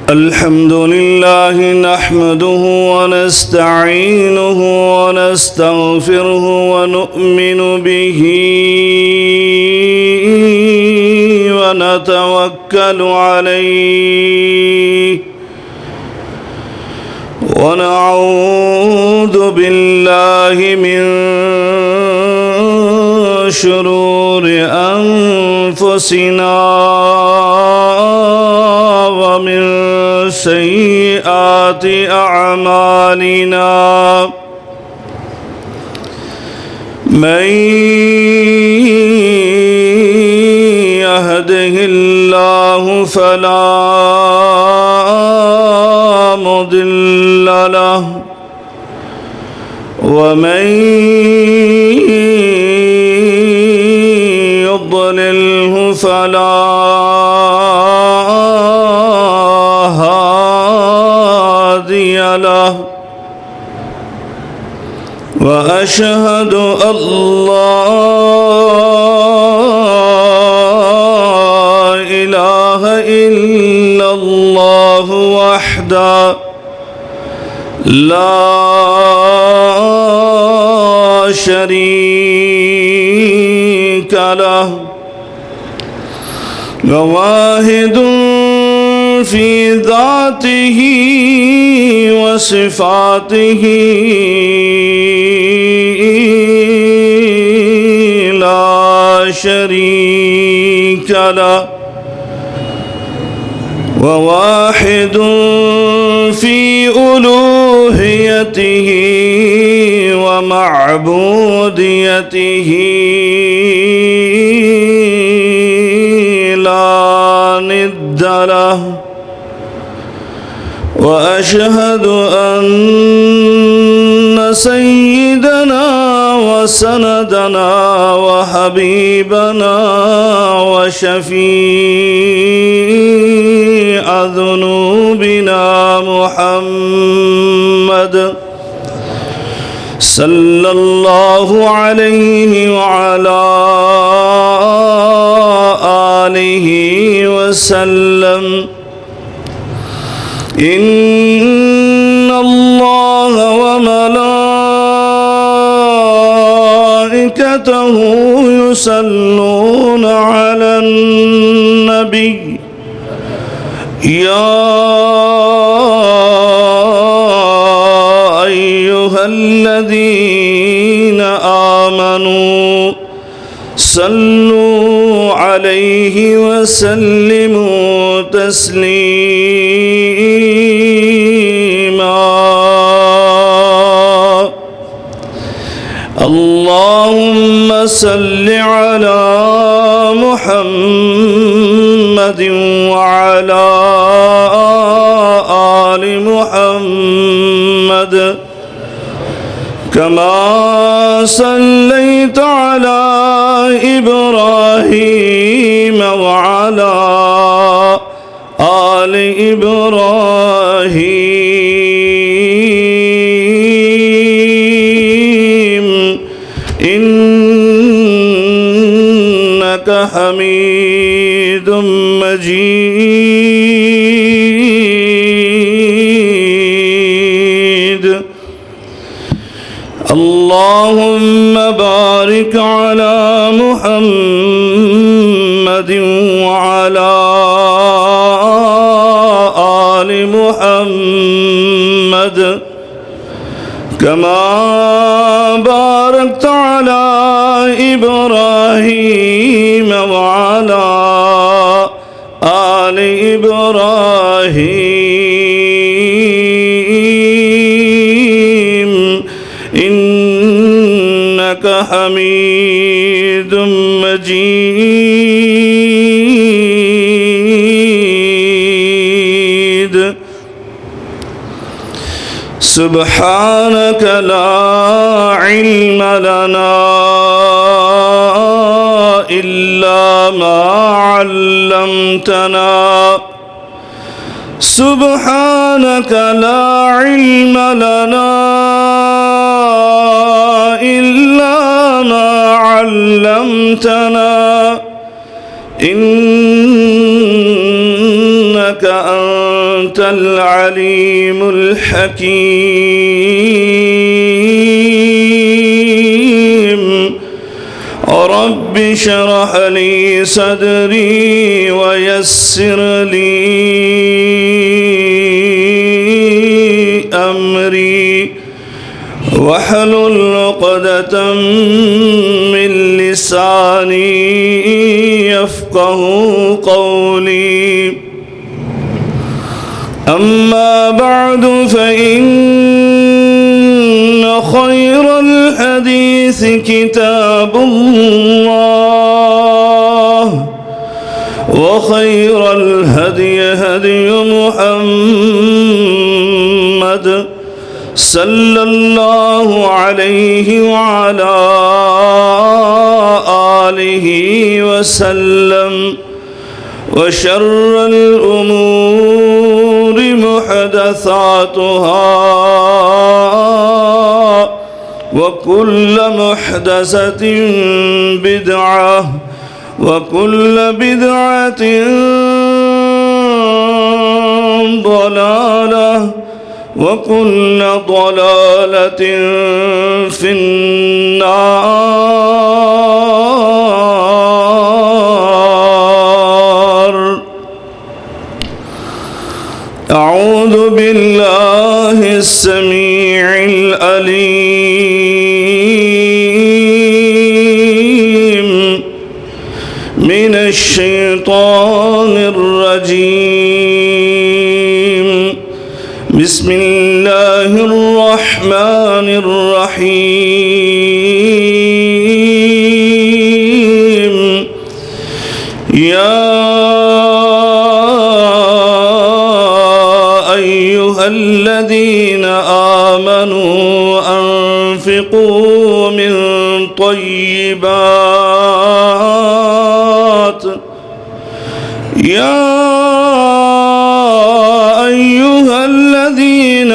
الحمد لله نحمده ونستعينه ونستغفره ونؤمن به ونتوكل عليه ونعوذ بالله من شرور أنفسنا ومن سيئات أعمالنا من يهده الله فلا مضل له ومن يضلله فلا هادي له وأشهد أن لا إله إلا الله وحده لا شريك له وواحد في ذاته وصفاته لا شريك له وواحد في ألوهيته ومعبوديته لا ند له وأشهد أن سيدنا وسندنا وحبيبنا وشفيع ذنوبنا محمد صلى الله عليه وعلى آله وسلم إن الله وملائكته يصلون على النبي يا أيها الذين آمنوا صلوا عليه وسلموا تسليما اللهم صل على محمد وعلى آل محمد كما صليت على إبراهيم وعلى آل إبراهيم إنك حميد مجيد اللهم بارك على محمد وعلى آل محمد كما باركت على إبراهيم وعلى آل إبراهيم إنك حميد مجيد سبحانك لا علم لنا إلا ما علمتنا سبحانك لا علم لنا إلا ما علمتنا إنك أنت العليم الحكيم رب اشرح لي صدري ويسر لي أمري واحلل عقدة من لساني يفقه قولي أما بعد فإن خير الحديث كتاب الله وخير الهدي هدي محمد صلى الله عليه وعلى آله وسلم وشر الأمور محدثاتها وكل محدثة بدعة وكل بدعة ضلالة وكل ضلالة في النار. أعوذ بالله السميع العليم من الشيطان الرجيم. بسم الله الرحمن الرحيم. يا أيها الذين آمنوا أنفقوا من طيبات أيها الذين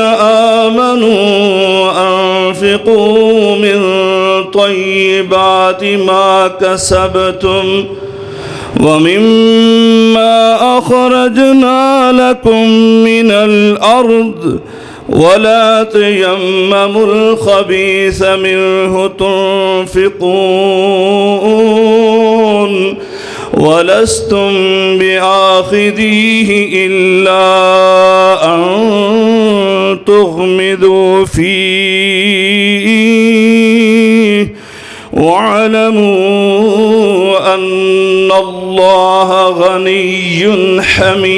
آمنوا أنفقوا من طيبات ما كسبتم ومما أخرجنا لكم من الأرض ولا تيمموا الخبيث منه تنفقون ولستم بآخذيه إلا أن تغمضوا فيه واعلموا أن الله غني حميد.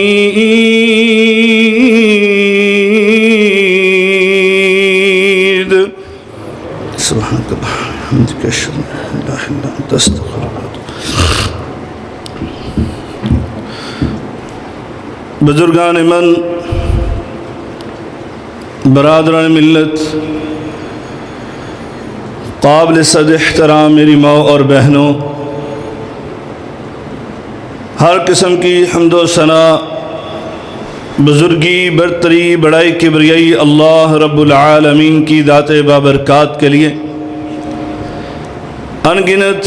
سبحانك اللهم وبحمدك أشهد أن لا إله إلا أنت أستغفرك. بزرگان من، برادران ملت، قابل صد احترام میری ماں اور بہنوں، ہر قسم کی حمد و ثنا، بزرگی، برتری، بڑائی، کبریائی اللہ رب العالمین کی ذات بابرکات کے لیے ان گنت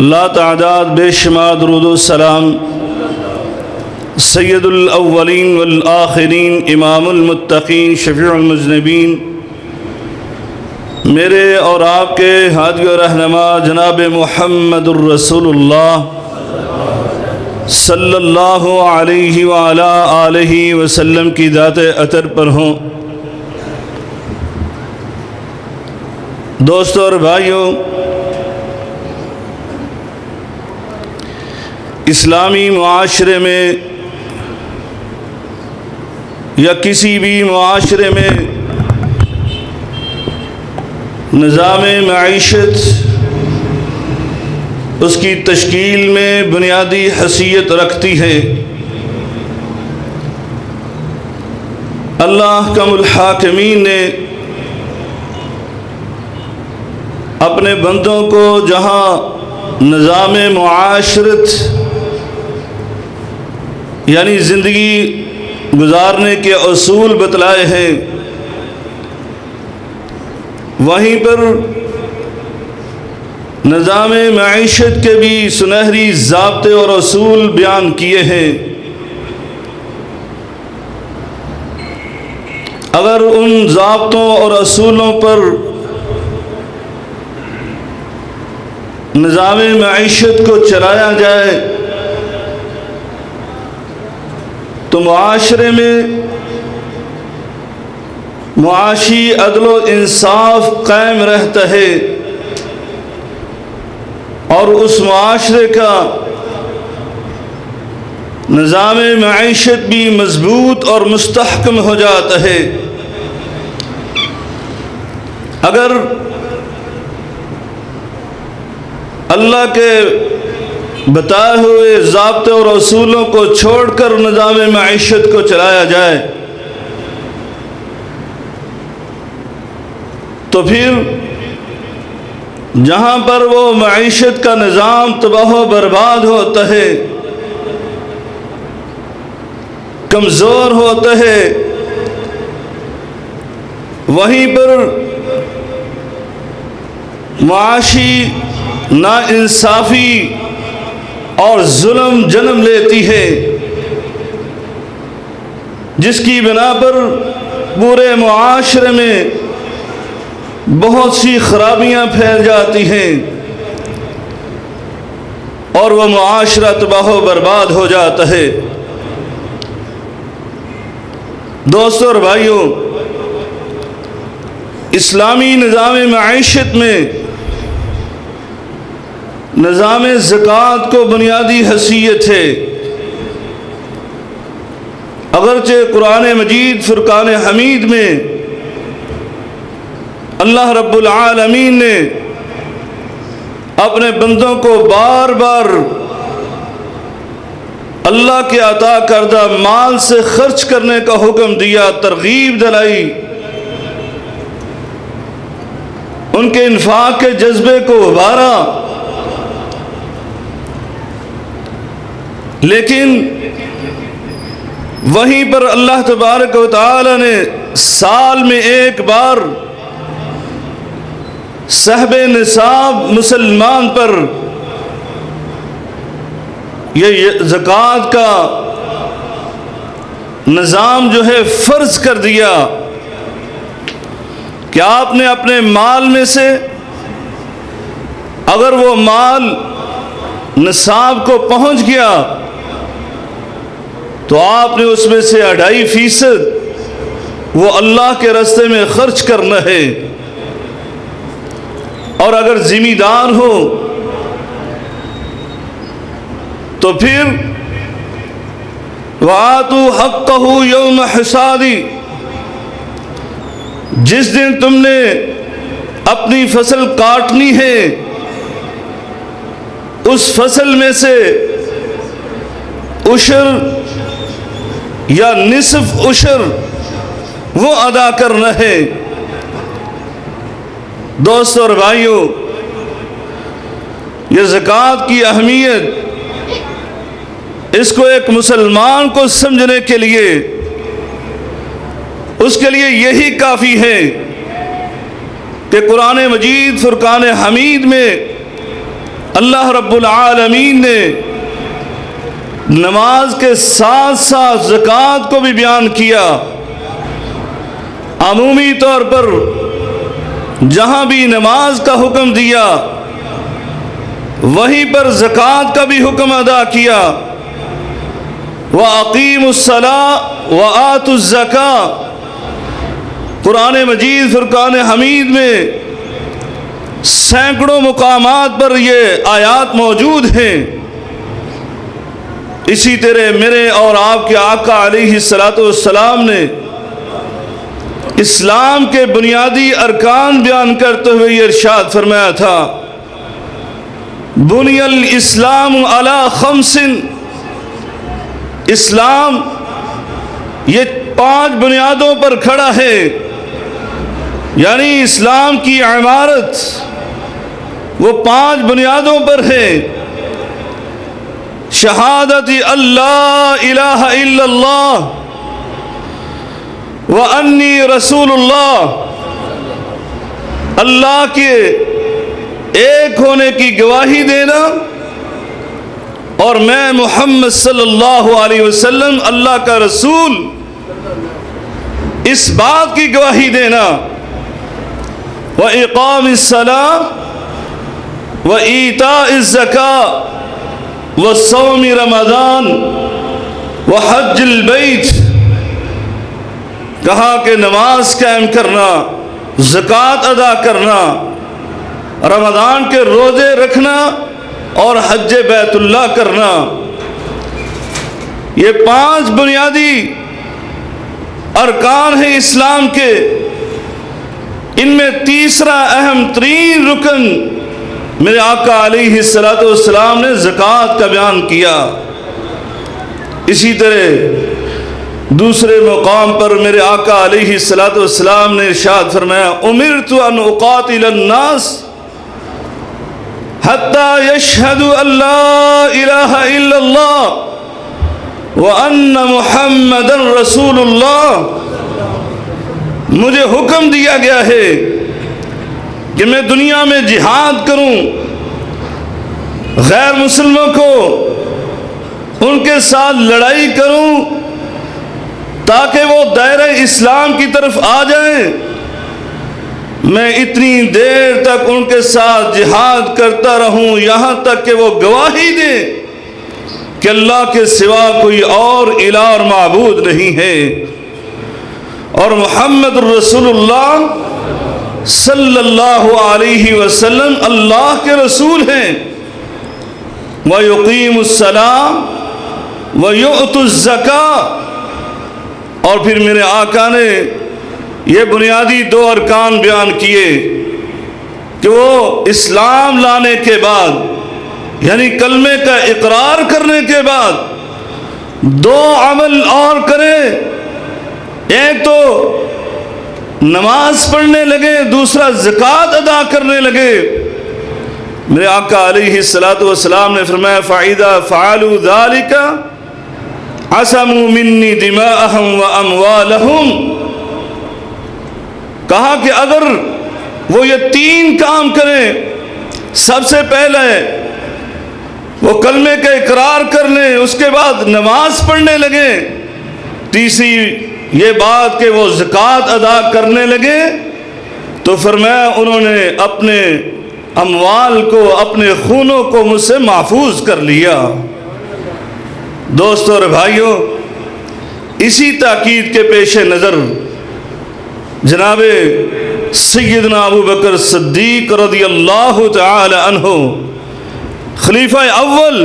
لا تعداد بے شمار درود و سلام سید الاولین والآخرین، امام المتقین، شفیع المذنبین، میرے اور آپ کے ہادی و رہنما جناب محمد الرسول اللہ صلی اللہ علیہ وعلی آلہ وسلم کی ذات اطہر پر ہوں۔ دوستوں اور بھائیوں، اسلامی معاشرے میں یا کسی بھی معاشرے میں نظام معیشت اس کی تشکیل میں بنیادی حیثیت رکھتی ہے۔ اللہ احکم الحاکمین نے اپنے بندوں کو جہاں نظام معاشرت یعنی زندگی گزارنے کے اصول بتلائے ہیں، وہیں پر نظام معیشت کے بھی سنہری ضابطے اور اصول بیان کیے ہیں۔ اگر ان ضابطوں اور اصولوں پر نظام معیشت کو چلایا جائے تو معاشرے میں معاشی عدل و انصاف قائم رہتا ہے اور اس معاشرے کا نظام معیشت بھی مضبوط اور مستحکم ہو جاتا ہے۔ اگر اللہ کے بتائے ہوئے ضابطے اور اصولوں کو چھوڑ کر نظام معیشت کو چلایا جائے تو پھر جہاں پر وہ معیشت کا نظام تباہ و برباد ہوتا ہے، کمزور ہوتا ہے، وہیں پر معاشی ناانصافی اور ظلم جنم لیتی ہے، جس کی بنا پر پورے معاشرے میں بہت سی خرابیاں پھیل جاتی ہیں اور وہ معاشرہ تباہ و برباد ہو جاتا ہے۔ دوستو اور بھائیوں، اسلامی نظام معیشت میں نظام زکوٰۃ کو بنیادی حیثیت ہے۔ اگرچہ قرآن مجید فرقان حمید میں اللہ رب العالمین نے اپنے بندوں کو بار بار اللہ کے عطا کردہ مال سے خرچ کرنے کا حکم دیا، ترغیب دلائی، ان کے انفاق کے جذبے کو ابھارا، لیکن وہیں پر اللہ تبارک و تعالی نے سال میں ایک بار صاحب نصاب مسلمان پر یہ زکوٰۃ کا نظام جو ہے فرض کر دیا کہ آپ نے اپنے مال میں سے اگر وہ مال نصاب کو پہنچ گیا تو آپ نے اس میں سے 2.5% وہ اللہ کے راستے میں خرچ کرنا ہے، اور اگر ذمہ دار ہو تو پھر وَآتُوا حَقَّهُ يَوْمَ حِصَادِ، جس دن تم نے اپنی فصل کاٹنی ہے اس فصل میں سے عشر یا نصف عشر وہ ادا کرنا ہے۔ دوستو اور بھائیوں، یہ زکوٰۃ کی اہمیت اس کو ایک مسلمان کو سمجھنے کے لیے اس کے لیے یہی کافی ہے کہ قرآن مجید فرقان حمید میں اللہ رب العالمین نے نماز کے ساتھ ساتھ زکوٰۃ کو بھی بیان کیا۔ عمومی طور پر جہاں بھی نماز کا حکم دیا وہیں پر زکوٰۃ کا بھی حکم ادا کیا۔ وَأَقِيمُوا الصَّلَاةَ وَآتُوا الزَّكَاةَ، قرآن مجید فرقان حمید میں سینکڑوں مقامات پر یہ آیات موجود ہیں۔ اسی طرح میرے اور آپ کے آقا علیہ السلام نے اسلام کے بنیادی ارکان بیان کرتے ہوئے یہ ارشاد فرمایا تھا، بنی الاسلام علی 5، اسلام یہ 5 بنیادوں پر کھڑا ہے، یعنی اسلام کی عمارت وہ 5 بنیادوں پر ہے۔ شہادت اللہ الہ الا اللہ وانی رسول اللہ، اللہ کے ایک ہونے کی گواہی دینا اور میں محمد صلی اللہ علیہ وسلم اللہ کا رسول اس بات کی گواہی دینا وَإِقَامِ الصَّلَاةِ وَإِيتَاءِ الزَّكَاةِ وَصَوْمِ رمضان وحج البیت، کہا کہ نماز قائم کرنا، زکوٰۃ ادا کرنا، رمضان کے روزے رکھنا اور حج بیت اللہ کرنا، یہ 5 بنیادی ارکان ہیں اسلام کے۔ ان میں تیسرا اہم ترین رکن میرے آقا علیہ الصلوۃ والسلام نے زکوٰۃ کا بیان کیا۔ اسی طرح دوسرے مقام پر میرے آقا علیہ الصلوۃ والسلام نے ارشاد فرمایا امرت ان اقاتل الناس حتی یشہدوا ان لا الہ الا اللہ وان محمد رسول اللہ، مجھے حکم دیا گیا ہے کہ میں دنیا میں جہاد کروں، غیر مسلموں کو ان کے ساتھ لڑائی کروں تاکہ وہ دائرہ اسلام کی طرف آ جائیں۔ میں اتنی دیر تک ان کے ساتھ جہاد کرتا رہوں یہاں تک کہ وہ گواہی دیں کہ اللہ کے سوا کوئی اور الہ اور معبود نہیں ہے اور محمد رسول اللہ صلی اللہ علیہ وسلم اللہ کے رسول ہیں۔ وَيُقِيمُ الصَّلَاةَ وَيُؤْتُ الزَّكَاةَ، اور پھر میرے آقا نے یہ بنیادی 2 ارکان بیان کیے کہ وہ اسلام لانے کے بعد یعنی کلمے کا اقرار کرنے کے بعد 2 عمل اور کریں، ایک تو نماز پڑھنے لگے، دوسرا زکوٰۃ ادا کرنے لگے۔ میرے آقا علیہ الصلوۃ والسلام نے فرمایا فَإِذَا فَعَلُوا ذَلِكَ عَصَمُوا مِنِّي دِمَاءَهُمْ وَأَمْوَالَهُمْ، کہا کہ اگر وہ یہ 3 کام کریں، سب سے پہلے وہ کلمے کا اقرار کر لیں، اس کے بعد نماز پڑھنے لگے، تیسری یہ بات کہ وہ زکوٰۃ ادا کرنے لگے، تو فرمایا انہوں نے اپنے اموال کو، اپنے خونوں کو مجھ سے محفوظ کر لیا۔ دوستو اور بھائیوں، اسی تاکید کے پیش نظر جناب سیدنا ابو بکر صدیق رضی اللہ تعالی عنہ خلیفہ اول،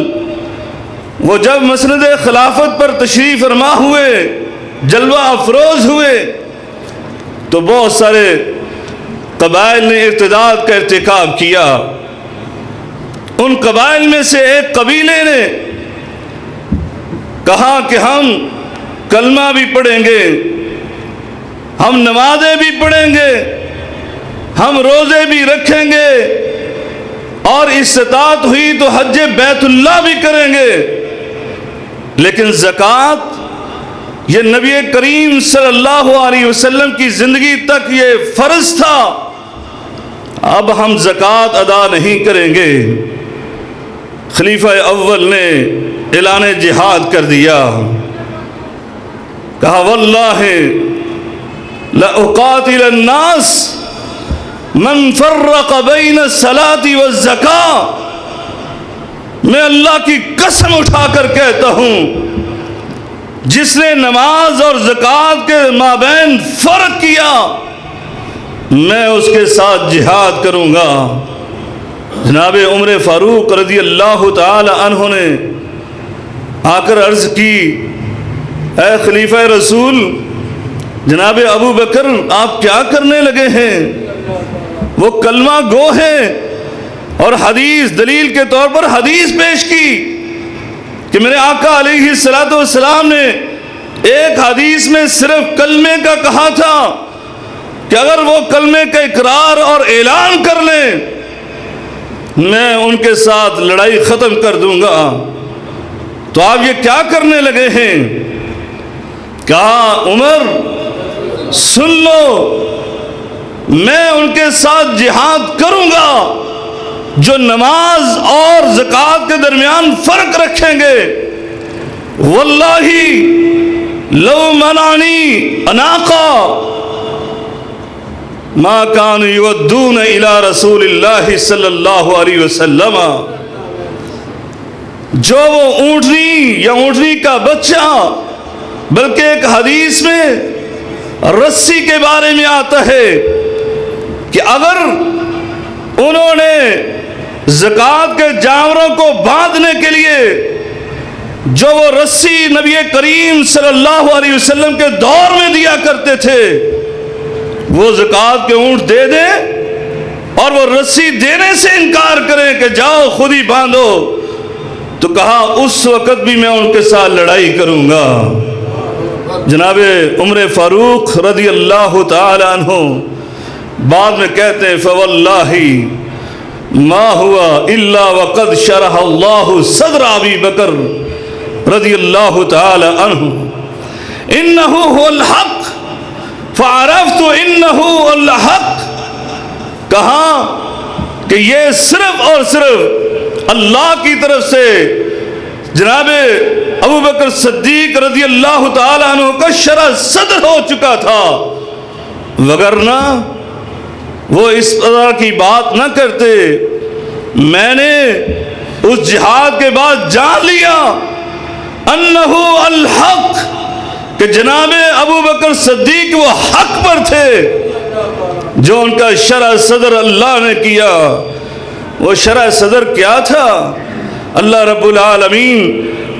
وہ جب مسند خلافت پر تشریف فرما ہوئے، جلوہ افروز ہوئے، تو بہت سارے قبائل نے ارتداد کا ارتکاب کیا۔ ان قبائل میں سے ایک قبیلے نے کہا کہ ہم کلمہ بھی پڑھیں گے، ہم نمازیں بھی پڑھیں گے، ہم روزے بھی رکھیں گے اور استطاعت ہوئی تو حج بیت اللہ بھی کریں گے، لیکن زکوٰۃ یہ نبی کریم صلی اللہ علیہ وسلم کی زندگی تک یہ فرض تھا، اب ہم زکوٰۃ ادا نہیں کریں گے۔ خلیفہ اول نے اعلان جہاد کر دیا، کہا واللہ لأقاتل الناس من فرق بین الصلاۃ والزکاۃ، میں اللہ کی قسم اٹھا کر کہتا ہوں جس نے نماز اور زکوٰۃ کے مابین فرق کیا میں اس کے ساتھ جہاد کروں گا۔ جناب عمر فاروق رضی اللہ تعالی عنہ نے آ کر عرض کی اے خلیفہ رسول، جناب ابو بکر آپ کیا کرنے لگے ہیں؟ وہ کلمہ گو ہیں اور حدیث دلیل کے طور پر حدیث پیش کی کہ میرے آقا علیہ الصلوۃ والسلام نے ایک حدیث میں صرف کلمے کا کہا تھا کہ اگر وہ کلمے کا اقرار اور اعلان کر لیں میں ان کے ساتھ لڑائی ختم کر دوں گا، تو آپ یہ کیا کرنے لگے ہیں؟ کہا عمر سن لو، میں ان کے ساتھ جہاد کروں گا جو نماز اور زکوٰۃ کے درمیان فرق رکھیں گے، واللہ لو منعنی اناقا ما كانوا يودون الى رسول اللہ صلی اللہ علیہ وسلم، جو وہ اونٹنی یا اونٹنی کا بچہ، بلکہ ایک حدیث میں رسی کے بارے میں آتا ہے کہ اگر انہوں نے زکوٰۃ کے جانوروں کو باندھنے کے لیے جو وہ رسی نبی کریم صلی اللہ علیہ وسلم کے دور میں دیا کرتے تھے، وہ زکوٰۃ کے اونٹ دے دیں اور وہ رسی دینے سے انکار کریں کہ جاؤ خود ہی باندھو، تو کہا اس وقت بھی میں ان کے ساتھ لڑائی کروں گا۔ جناب عمر فاروق رضی اللہ تعالی عنہ بعد میں کہتے ہیں فواللہ ما ہوا الا وقد شرح اللہ صدر ابی بکر رضی اللہ تعالی عنہ انہ هو الحق فعرفت انہ الحق، کہا کہ یہ صرف اور صرف اللہ کی طرف سے جناب ابو بکر صدیق رضی اللہ تعالیٰ عنہ کا شرح صدر ہو چکا تھا، وگرنہ وہ اس طرح کی بات نہ کرتے۔ میں نے اس جہاد کے بعد جان لیا انہ الحق کہ جناب ابو بکر صدیق وہ حق پر تھے، جو ان کا شرح صدر اللہ نے کیا۔ وہ شرح صدر کیا تھا؟ اللہ رب العالمین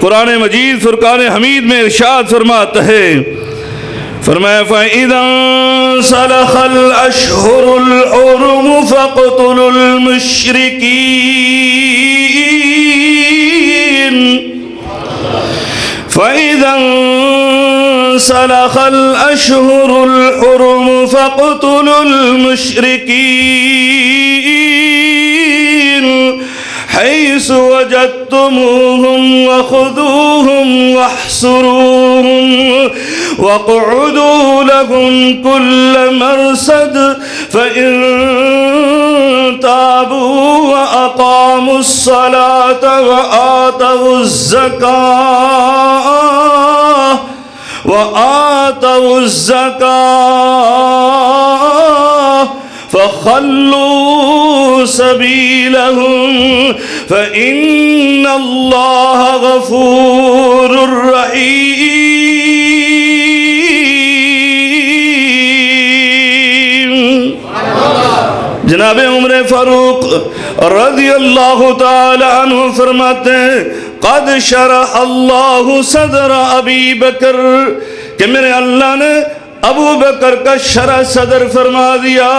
قرآن مجید فرقان حمید میں ارشاد فرماتا ہے، فرمایا فَإِذَا انسَلَخَ الْأَشْهُرُ الْحُرُمُ فَاقْتُلُوا فَإِذَا انسَلَخَ الْأَشْهُرُ الْحُرُمُ فَاقْتُلُوا الْمُشْرِكِينَ حيث وجدتموهم وخذوهم واحصروهم واقعدوا لهم كل مرصد فإن تابوا وأقاموا الصلاة وآتوا الزكاة فخلوا سبيلهم فإن الله غفور رحيم۔ جناب عمر فاروق رضی اللہ تعالی عنہ فرماتے ہیں قد شرح اللہ صدر ابی بکر، کہ میرے اللہ نے ابو بکر کا شرح صدر فرما دیا۔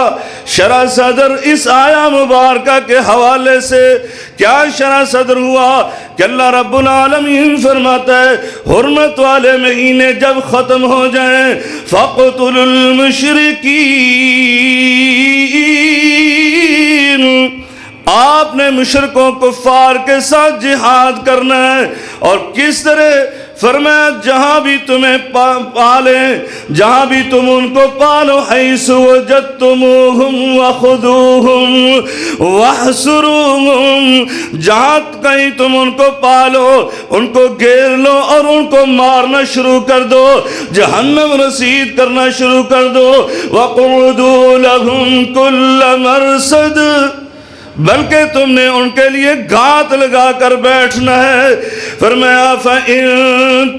شرح صدر اس آیا مبارکہ کے حوالے سے کیا شرح صدر ہوا کہ اللہ رب العالمین فرماتا ہے حرمت والے مہینے جب ختم ہو جائیں فَاقْتُلُوا الْمُشْرِكِينَ، آپ نے مشرکوں کفار کے ساتھ جہاد کرنا ہے۔ اور کس طرح؟ فرمایا جہاں بھی تمہیں پالیں، جہاں بھی تم ان کو پالو، حیث وجدتموہم وخذوہم واحصروہم، جہاں کہیں تم ان کو پالو ان کو گھیر لو اور ان کو مارنا شروع کر دو، جہنم رسید کرنا شروع کر دو۔ وَقُعُدُوا لَهُمْ كُلَّ مَرْصَدٍ، بلکہ تم نے ان کے لیے گھات لگا کر بیٹھنا ہے۔ فرمایا فَإِن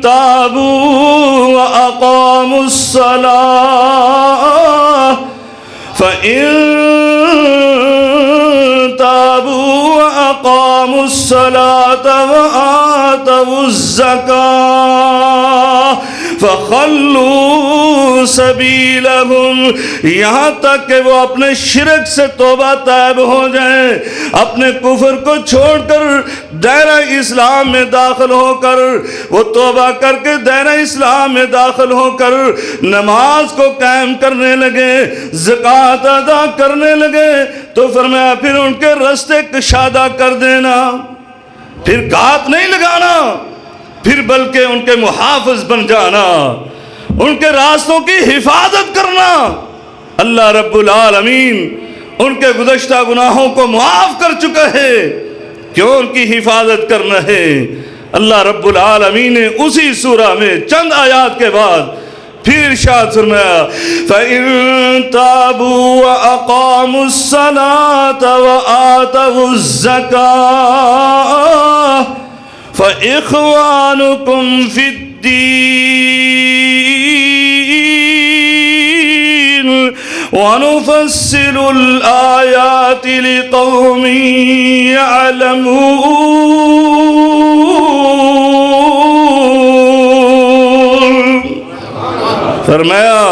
تَابُوا وَأَقَامُوا الصَّلَاةَ فَإِن تَابُوا وَأَقَامُوا الصَّلَاةَ وَآتَوُا الزَّكَاةَ فَخَلُّوا سَبِيلَهُمْ، یہاں تک کہ وہ اپنے شرک سے توبہ طائب ہو جائیں، اپنے کفر کو چھوڑ کر دائرہ اسلام میں داخل ہو کر وہ توبہ کر کے دائرہ اسلام میں داخل ہو کر نماز کو قائم کرنے لگے، زکوٰۃ ادا کرنے لگے، تو فرمایا پھر ان کے راستے کشادہ کر دینا، پھر گھات نہیں لگانا، پھر بلکہ ان کے محافظ بن جانا، ان کے راستوں کی حفاظت کرنا۔ اللہ رب العالمین ان کے گزشتہ گناہوں کو معاف کر چکا ہے، کیوں ان کی حفاظت کرنا ہے؟ اللہ رب العالمین نے اسی سورہ میں چند آیات کے بعد پھر ارشاد فرمایا فَإِن تَابُوا وَأَقَامُوا الصَّلَاةَ وَآتَوُا الزَّكَاةَ فَإِخْوَانُكُمْ فِي الدِّينِ وَنُفَصِّلُ الْآيَاتِ لِقَوْمٍ يَعْلَمُونَ۔ فرمایا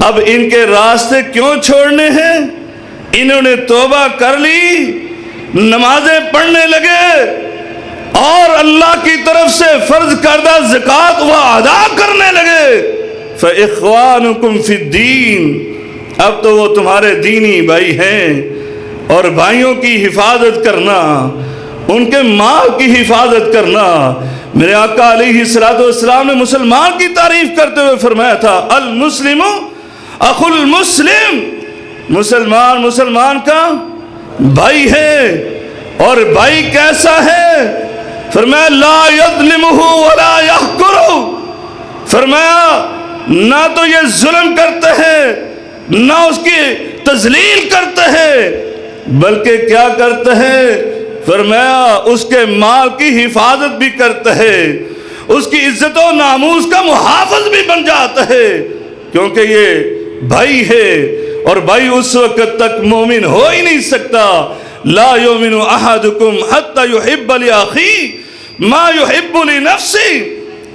اب ان کے راستے کیوں چھوڑنے ہیں؟ انہوں نے توبہ کر لی، نمازیں پڑھنے لگے اور اللہ کی طرف سے فرض کردہ زکوٰۃ وہ ادا کرنے لگے۔ فَإِخْوَانُكُمْ فِي الدِّينِ، اب تو وہ تمہارے دینی بھائی ہیں، اور بھائیوں کی حفاظت کرنا، ان کے مال کی حفاظت کرنا۔ میرے آقا علیہ السلام نے مسلمان کی تعریف کرتے ہوئے فرمایا تھا المسلم اخو المسلم، مسلمان مسلمان کا بھائی ہے، اور بھائی کیسا ہے؟ فرمایا لا یظلمہ ولا یحقرہ، فرمایا نہ تو یہ ظلم کرتے ہیں نہ اس کی تذلیل کرتے ہیں، بلکہ کیا کرتے ہیں؟ فرمایا اس کے مال کی حفاظت بھی کرتا ہے، اس کی عزت و ناموس کا محافظ بھی بن جاتا ہے، کیونکہ یہ بھائی ہے، اور بھائی اس وقت تک مومن ہو ہی نہیں سکتا۔ لا یؤمن احدکم حتی یحب لاخیہ ما یحب لنفسہ،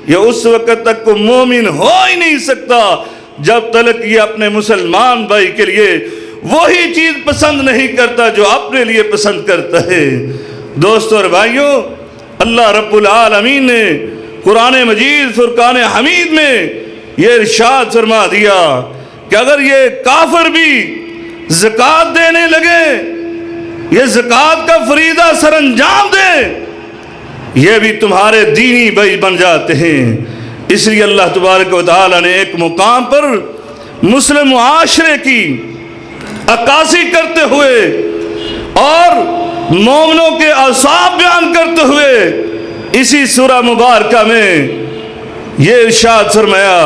یہ اس وقت تک کو مومن ہو ہی نہیں سکتا جب تک یہ اپنے مسلمان بھائی کے لیے وہی چیز پسند نہیں کرتا جو اپنے لیے پسند کرتا ہے۔ دوستو اور بھائیوں، اللہ رب العالمین نے قرآن مجید فرقان حمید میں یہ ارشاد فرما دیا کہ اگر یہ کافر بھی زکوٰۃ دینے لگے، یہ زکوٰۃ کا فریضہ سر انجام دیں، یہ بھی تمہارے دینی بھائی بن جاتے ہیں۔ اس لیے اللہ تبارک و تعالی نے ایک مقام پر مسلم معاشرے کی عکاسی کرتے ہوئے اور مومنوں کے اوصاف بیان کرتے ہوئے اسی سورہ مبارکہ میں یہ ارشاد فرمایا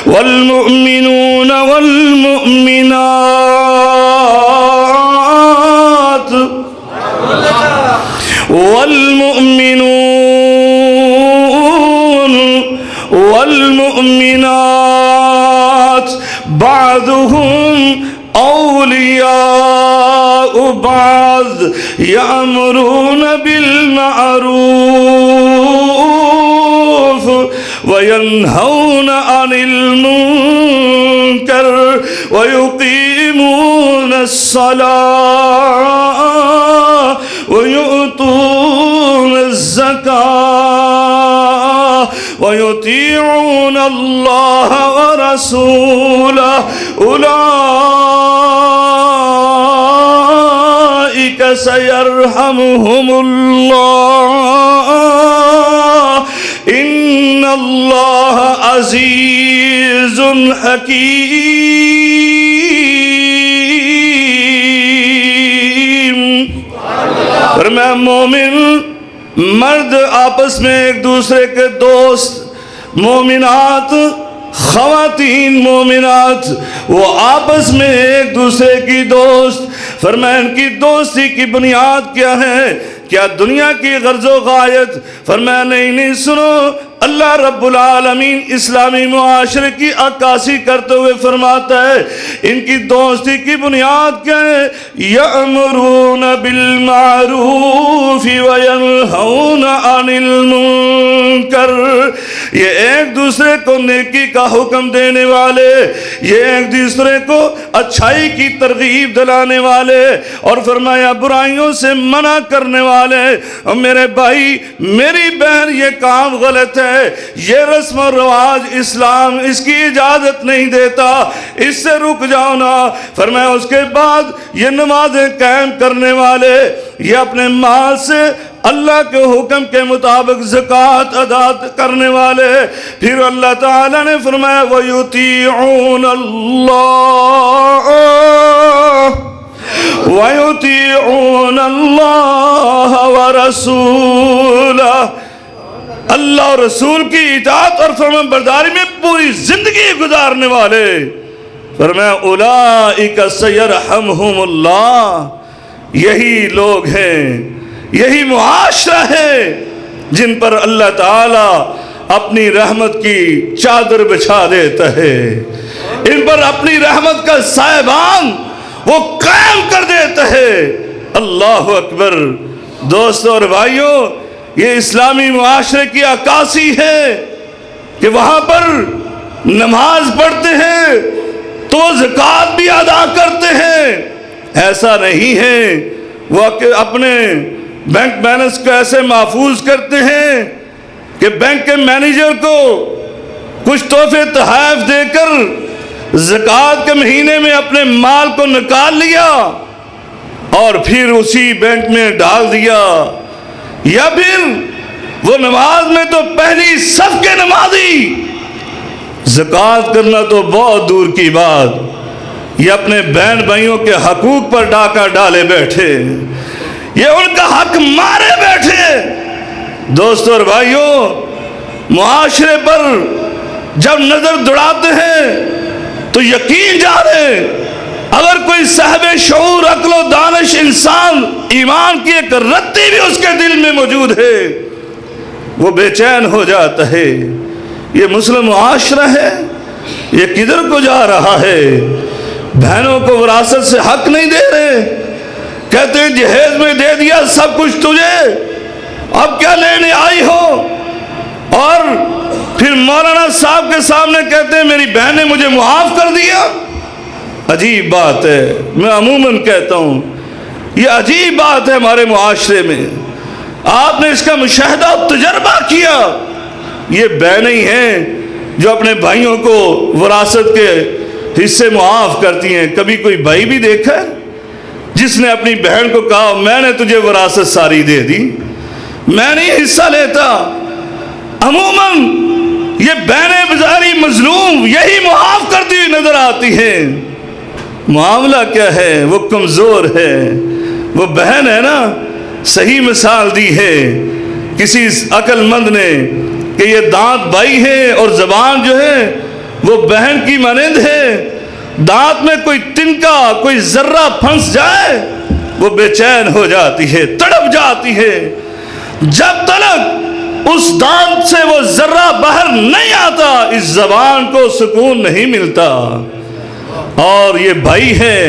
والمؤمنون والمؤمنات والمؤمنون والمؤمنات بعضهم اولیاء بعض یأمرون بالمعروف وینہون عن المنکر ویقیمون الصلاة ویؤتون الزکاة ویطیعون اللہ ورسولہ اولئک سیرحمہم اللہ ان اللہ عزیز حکیم۔ فرمایا مومن مرد آپس میں ایک دوسرے کے دوست، مومنات خواتین مومنات وہ آپس میں ایک دوسرے کی دوست۔ فرمایا ان کی دوستی کی بنیاد کیا ہے؟ کیا دنیا کی غرض و غایت؟ فرمایا نہیں سنو، اللہ رب العالمین اسلامی معاشرے کی عکاسی کرتے ہوئے فرماتا ہے ان کی دوستی کی بنیاد کیا ہے؟ یأمرون بالمعروف وینہون عن المنکر، یہ ایک دوسرے کو نیکی کا حکم دینے والے، یہ ایک دوسرے کو اچھائی کی ترغیب دلانے والے، اور فرمایا برائیوں سے منع کرنے والے۔ اور میرے بھائی میری بہن یہ کام غلط ہے، یہ رسم و رواج اسلام اس کی اجازت نہیں دیتا، اس سے رک جاؤ نا۔ فرمایا اس کے بعد یہ نمازیں قائم کرنے والے، یہ اپنے مال سے اللہ کے حکم کے مطابق زکوٰۃ ادا کرنے والے۔ پھر اللہ تعالیٰ نے فرمایا وَيُطِيعُونَ اللَّهَ وَيُطِيعُونَ اللَّهَ وَرَسُولَهُ، اللہ اور رسول کی اطاعت اور فرمان برداری میں پوری زندگی گزارنے والے، فرمایا اولئک سیرحمہم اللہ، یہی لوگ ہیں، یہی معاشرہ ہے جن پر اللہ تعالی اپنی رحمت کی چادر بچھا دیتا ہے، ان پر اپنی رحمت کا سائبان وہ قائم کر دیتا ہے۔ اللہ اکبر۔ دوستو اور بھائیوں، یہ اسلامی معاشرے کی عکاسی ہے کہ وہاں پر نماز پڑھتے ہیں تو زکوٰۃ بھی ادا کرتے ہیں، ایسا نہیں ہے وہ اپنے بینک بیلنس کو ایسے محفوظ کرتے ہیں کہ بینک کے مینیجر کو کچھ تحفے تحائف دے کر زکوٰۃ کے مہینے میں اپنے مال کو نکال لیا اور پھر اسی بینک میں ڈال دیا، یا پھر وہ نماز میں تو پہلی صف کے نمازی، زکوٰۃ کرنا تو بہت دور کی بات، یہ اپنے بہن بھائیوں کے حقوق پر ڈاکہ ڈالے بیٹھے، یہ ان کا حق مارے بیٹھے۔ دوستو اور بھائیوں، معاشرے پر جب نظر دوڑاتے ہیں تو یقین جانے اگر کوئی صاحب شعور عقل و دانش انسان ایمان کی ایک رتی بھی اس کے دل میں موجود ہے وہ بے چین ہو جاتا ہے۔ یہ مسلم معاشرہ ہے، یہ کدھر کو جا رہا ہے؟ بہنوں کو وراثت سے حق نہیں دے رہے، کہتے ہیں جہیز میں دے دیا سب کچھ تجھے، اب کیا لینے آئی ہو؟ اور پھر مولانا صاحب کے سامنے کہتے ہیں میری بہن نے مجھے معاف کر دیا۔ عجیب بات ہے، میں عموماً کہتا ہوں یہ عجیب بات ہے ہمارے معاشرے میں۔ آپ نے اس کا مشاہدہ اور تجربہ کیا، یہ بہنیں ہیں جو اپنے بھائیوں کو وراثت کے حصے معاف کرتی ہیں۔ کبھی کوئی بھائی بھی دیکھا ہے جس نے اپنی بہن کو کہا میں نے تجھے وراثت ساری دے دی، میں نہیں حصہ لیتا؟ عموماً یہ بہنیں بیچاری مظلوم یہی معاف کرتی ہوئی نظر آتی ہیں۔ معاملہ کیا ہے؟ وہ کمزور ہے، وہ بہن ہے نا، صحیح مثال دی ہے کسی عقل مند نے کہ یہ دانت بھائی ہے اور زبان جو ہے وہ بہن کی مانند ہے، دانت میں کوئی تنکا کوئی ذرہ پھنس جائے وہ بے چین ہو جاتی ہے، تڑپ جاتی ہے، جب تک اس دانت سے وہ ذرہ باہر نہیں آتا اس زبان کو سکون نہیں ملتا۔ اور یہ بھائی ہے،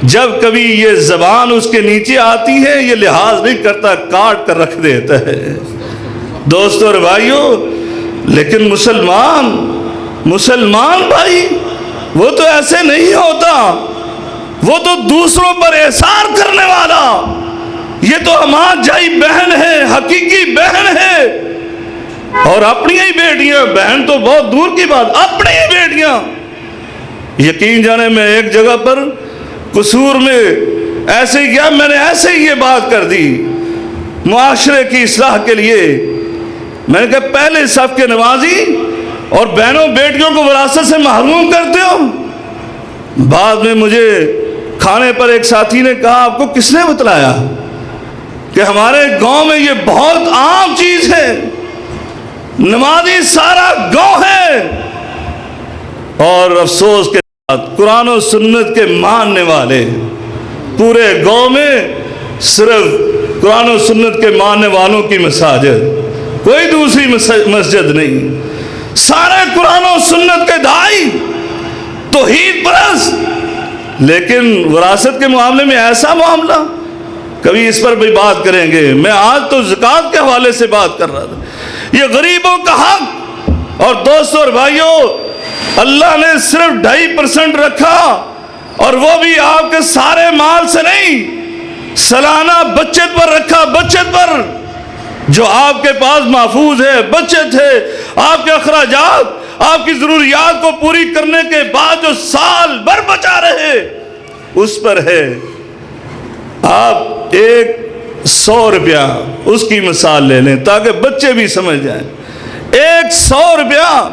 جب کبھی یہ زبان اس کے نیچے آتی ہے یہ لحاظ نہیں کرتا، کاٹ کر رکھ دیتا ہے۔ دوستو اور بھائیوں، لیکن مسلمان بھائی وہ تو ایسے نہیں ہوتا، وہ تو دوسروں پر احسان کرنے والا، یہ تو ہماری جائی بہن ہے، حقیقی بہن ہے، اور اپنی ہی بیٹیاں، بہن تو بہت دور کی بات، اپنی ہی بیٹیاں۔ یقین جانے میں ایک جگہ پر قصور میں ایسے ہی کیا، میں نے ایسے ہی یہ بات کر دی معاشرے کی اصلاح کے لیے، میں نے کہا پہلے صف کے نمازی اور بہنوں بیٹیوں کو وراثت سے محروم کرتے ہو۔ بعد میں مجھے کھانے پر ایک ساتھی نے کہا آپ کو کس نے بتلایا کہ ہمارے گاؤں میں یہ بہت عام چیز ہے، نمازی سارا گاؤں ہے، اور افسوس کے ساتھ قرآن و سنت کے ماننے والے پورے گاؤں میں صرف قرآن و سنت کے ماننے والوں کی مساجد، کوئی دوسری مسجد نہیں، سارے قرآن و سنت کے داعی توحید پرست، لیکن وراثت کے معاملے میں ایسا معاملہ، کبھی اس پر بھی بات کریں گے۔ میں آج تو زکوٰۃ کے حوالے سے بات کر رہا تھا، یہ غریبوں کا حق، اور دوستو اور بھائیوں اللہ نے صرف 2.5% رکھا، اور وہ بھی آپ کے سارے مال سے نہیں، سالانہ بچت پر رکھا، بچت پر جو آپ کے پاس محفوظ ہے، بچت ہے، آپ کے اخراجات آپ کی ضروریات کو پوری کرنے کے بعد جو سال بھر بچا رہے اس پر ہے۔ آپ 100 روپیہ اس کی مثال لے لیں تاکہ بچے بھی سمجھ جائیں، 100 روپیہ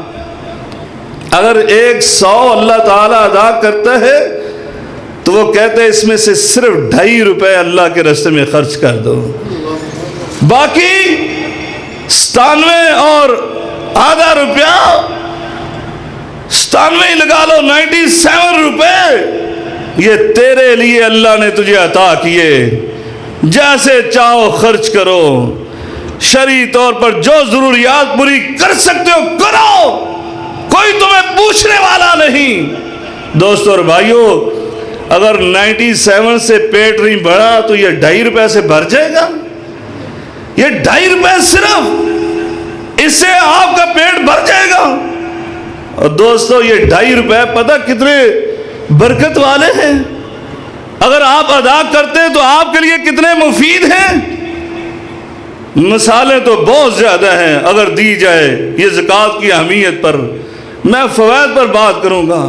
اگر 100 اللہ تعالیٰ ادا کرتا ہے تو وہ کہتے ہیں اس میں سے صرف 2.5 روپے اللہ کے راستے میں خرچ کر دو، باقی 97 اور آدھا روپیہ 97 ہی لگا لو، 97 روپے یہ تیرے لیے اللہ نے تجھے عطا کیے، جیسے چاہو خرچ کرو، شرعی طور پر جو ضروریات پوری کر سکتے ہو کرو، کوئی تمہیں پوچھنے والا نہیں۔ دوستو اور بھائیو، اگر 97 سے پیٹ نہیں بھرا تو یہ 2.5 روپے سے بھر جائے گا؟ یہ 2.5 روپے صرف، اس سے آپ کا پیٹ بھر جائے گا؟ اور دوستو یہ 2.5 روپے پتہ کتنے برکت والے ہیں، اگر آپ ادا کرتے تو آپ کے لیے کتنے مفید ہیں۔ مثالیں تو بہت زیادہ ہیں اگر دی جائے یہ زکوٰۃ کی اہمیت پر۔ میں فوائد پر بات کروں گا۔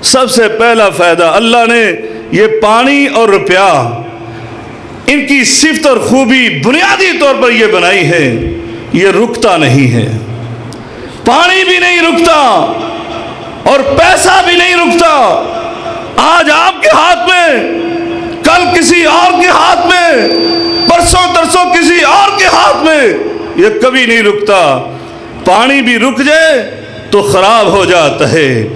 سب سے پہلا فائدہ، اللہ نے یہ پانی اور روپیہ، ان کی صفت اور خوبی بنیادی طور پر یہ بنائی ہے، یہ رکتا نہیں ہے، پانی بھی نہیں رکتا اور پیسہ بھی نہیں رکتا۔ آج آپ کے ہاتھ میں، کل کسی اور کے ہاتھ میں، پرسوں ترسوں کسی اور کے ہاتھ میں، یہ کبھی نہیں رکتا۔ پانی بھی رک جائے تو خراب ہو جاتا ہے،